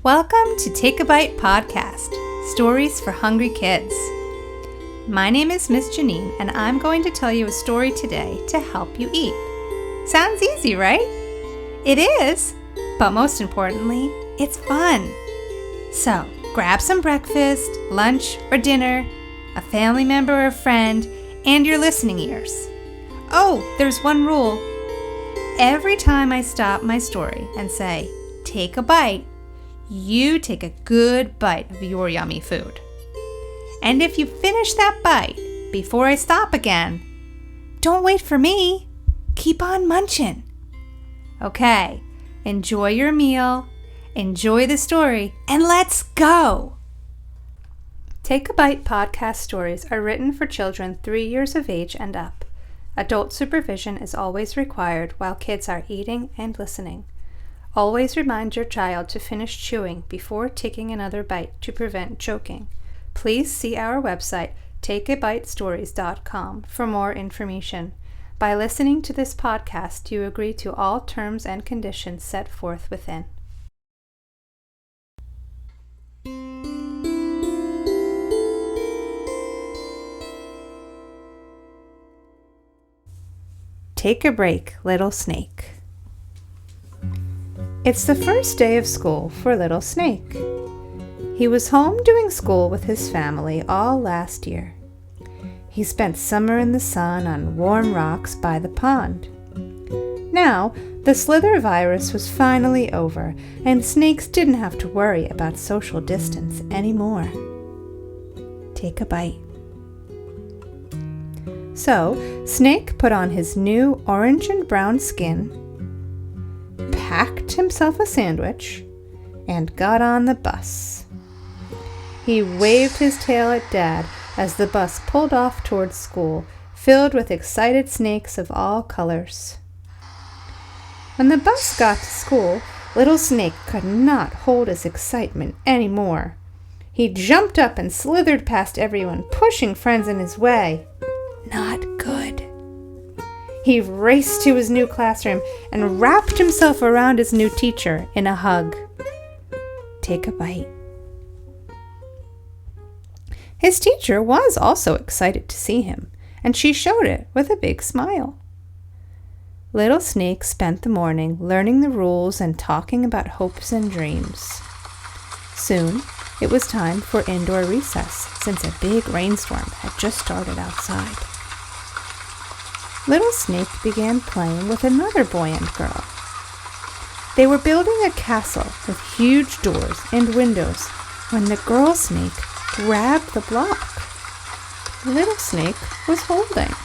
Welcome to Take a Bite Podcast, Stories for Hungry Kids. My name is Miss Janine, and I'm going to tell you a story today to help you eat. Sounds easy, right? It is, but most importantly, it's fun. So, grab some breakfast, lunch, or dinner, a family member or friend, and your listening ears. Oh, there's one rule. Every time I stop my story and say, take a bite, you take a good bite of your yummy food. And if you finish that bite before I stop again, don't wait for me. Keep on munching. Okay, enjoy your meal, enjoy the story, and let's go! Take a Bite podcast stories are written for children 3 years of age and up. Adult supervision is always required while kids are eating and listening. Always remind your child to finish chewing before taking another bite to prevent choking. Please see our website, takeabitestories.com, for more information. By listening to this podcast, you agree to all terms and conditions set forth within. Take a break, Little Snake. It's the first day of school for Little Snake. He was home doing school with his family all last year. He spent summer in the sun on warm rocks by the pond. Now, the Slither Virus was finally over, and snakes didn't have to worry about social distance anymore. Take a bite. So, Snake put on his new orange and brown skin, packed himself a sandwich, and got on the bus. He waved his tail at Dad as the bus pulled off towards school, filled with excited snakes of all colors. When the bus got to school, Little Snake could not hold his excitement anymore. He jumped up and slithered past everyone, pushing friends in his way. Not good. He raced to his new classroom and wrapped himself around his new teacher in a hug. Take a bite. His teacher was also excited to see him, and she showed it with a big smile. Little Snake spent the morning learning the rules and talking about hopes and dreams. Soon, it was time for indoor recess, since a big rainstorm had just started outside. Little Snake began playing with another boy and girl. They were building a castle with huge doors and windows when the girl snake grabbed the block Little Snake was holding.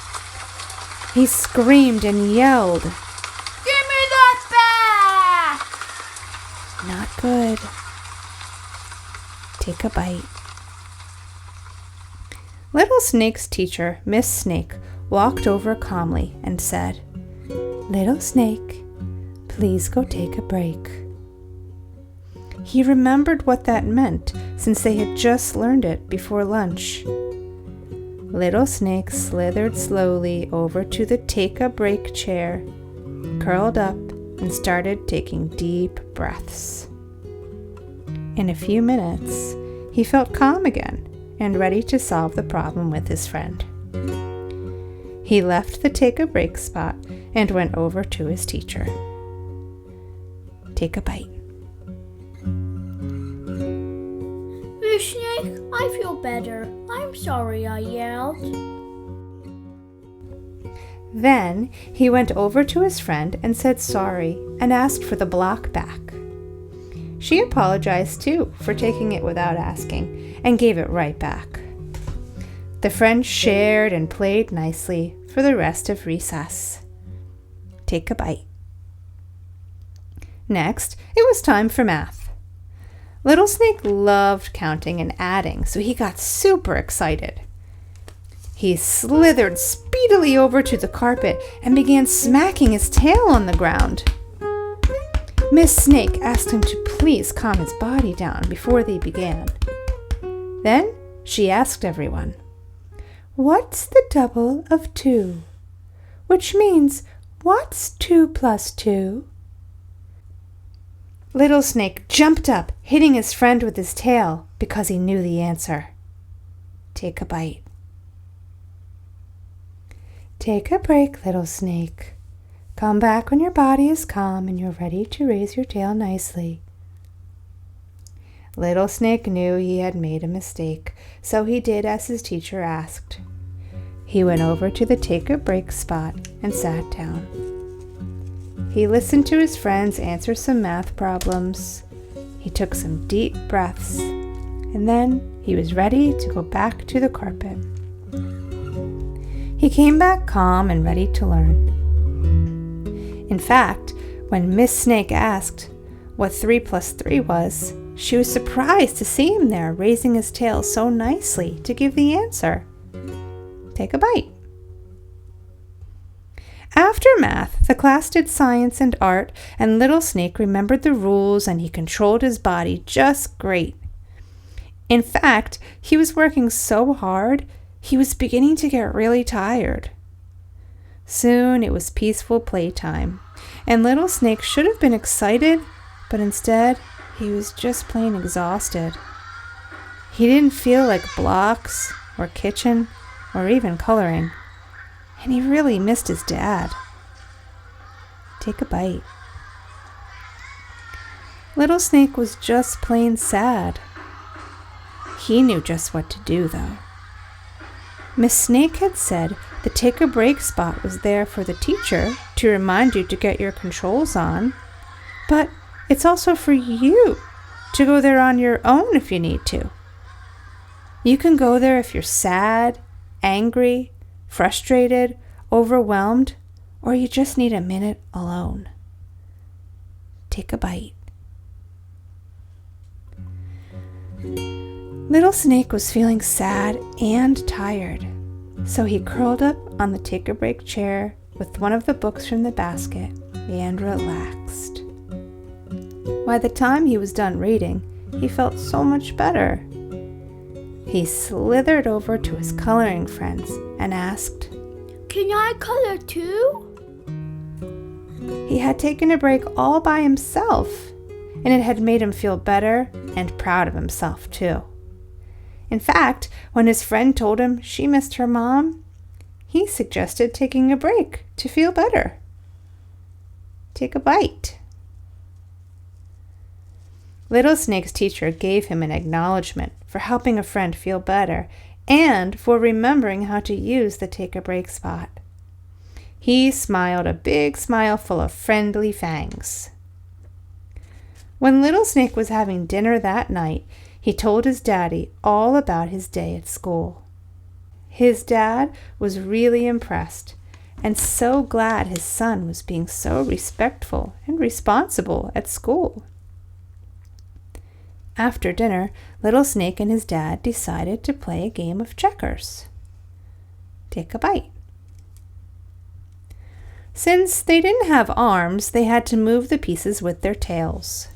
He screamed and yelled, "Give me that back!" Not good. Take a bite. Little Snake's teacher, Miss Snake, walked over calmly and said, "Little Snake, please go take a break." He remembered what that meant since they had just learned it before lunch. Little Snake slithered slowly over to the take-a-break chair, curled up, and started taking deep breaths. In a few minutes, he felt calm again and ready to solve the problem with his friend. He left the take-a-break spot and went over to his teacher. Take a bite. Miss Snake, I feel better. I'm sorry I yelled. Then he went over to his friend and said sorry and asked for the block back. She apologized too for taking it without asking and gave it right back. The friends shared and played nicely for the rest of recess. Take a bite. Next, it was time for math. Little Snake loved counting and adding, so he got super excited. He slithered speedily over to the carpet and began smacking his tail on the ground. Miss Snake asked him to please calm his body down before they began. Then she asked everyone, "What's the double of 2? Which means, what's 2 plus 2? Little Snake jumped up, hitting his friend with his tail because he knew the answer. Take a bite. Take a break, Little Snake. Come back when your body is calm and you're ready to raise your tail nicely. Little Snake knew he had made a mistake, so he did as his teacher asked. He went over to the take a break spot and sat down. He listened to his friends answer some math problems. He took some deep breaths, and then he was ready to go back to the carpet. He came back calm and ready to learn. In fact, when Miss Snake asked what 3 plus 3 was, she was surprised to see him there, raising his tail so nicely to give the answer. Take a bite. After math, the class did science and art, and Little Snake remembered the rules and he controlled his body just great. In fact, he was working so hard, he was beginning to get really tired. Soon it was peaceful playtime, and Little Snake should have been excited, but instead he was just plain exhausted. He didn't feel like blocks or kitchen or even coloring, and he really missed his dad. Take a bite. Little Snake was just plain sad. He knew just what to do, though. Miss Snake had said the take a break spot was there for the teacher to remind you to get your controls on, but it's also for you to go there on your own if you need to. You can go there if you're sad, angry, frustrated, overwhelmed, or you just need a minute alone. Take a bite. Little Snake was feeling sad and tired, so he curled up on the take a break chair with one of the books from the basket and relaxed. By the time he was done reading, he felt so much better. He slithered over to his coloring friends and asked, Can I color too? He had taken a break all by himself, and it had made him feel better and proud of himself too. In fact, when his friend told him she missed her mom, he suggested taking a break to feel better. Take a bite. Little Snake's teacher gave him an acknowledgement for helping a friend feel better and for remembering how to use the take a break spot. He smiled a big smile full of friendly fangs. When Little Snake was having dinner that night, he told his daddy all about his day at school. His dad was really impressed and so glad his son was being so respectful and responsible at school. After dinner, Little Snake and his dad decided to play a game of checkers. Take a bite. Since they didn't have arms, they had to move the pieces with their tails.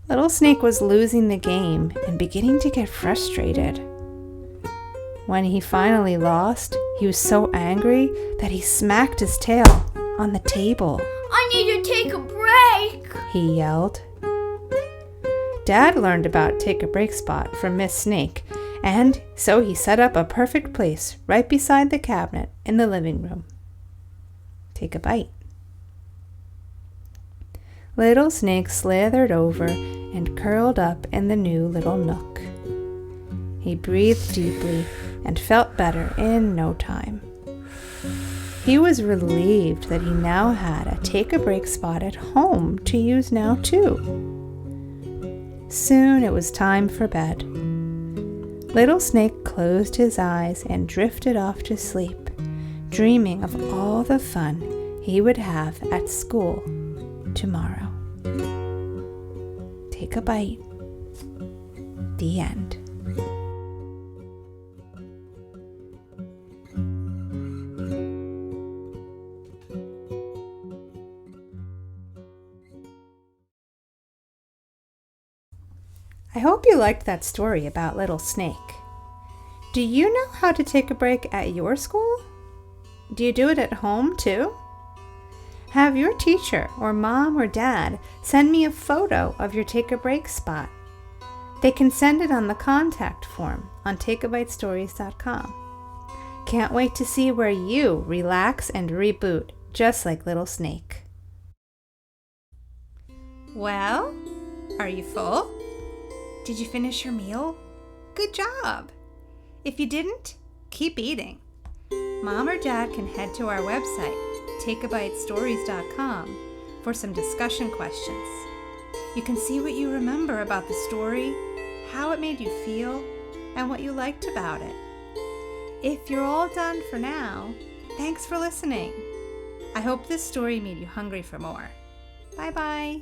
Little Snake was losing the game and beginning to get frustrated. When he finally lost, he was so angry that he smacked his tail on the table. I need to take a break, he yelled. Dad learned about take a break spot from Miss Snake, and so he set up a perfect place right beside the cabinet in the living room. Take a bite. Little Snake slithered over and curled up in the new little nook. He breathed deeply and felt better in no time. He was relieved that he now had a take a break spot at home to use now too. Soon it was time for bed. Little Snake closed his eyes and drifted off to sleep, dreaming of all the fun he would have at school tomorrow. Take a bite. The end. I hope you liked that story about Little Snake. Do you know how to take a break at your school? Do you do it at home too? Have your teacher or mom or dad send me a photo of your take a break spot. They can send it on the contact form on takeabitestories.com. Can't wait to see where you relax and reboot, just like Little Snake. Well, are you full? Did you finish your meal? Good job! If you didn't, keep eating. Mom or Dad can head to our website, takeabitestories.com, for some discussion questions. You can see what you remember about the story, how it made you feel, and what you liked about it. If you're all done for now, thanks for listening. I hope this story made you hungry for more. Bye-bye.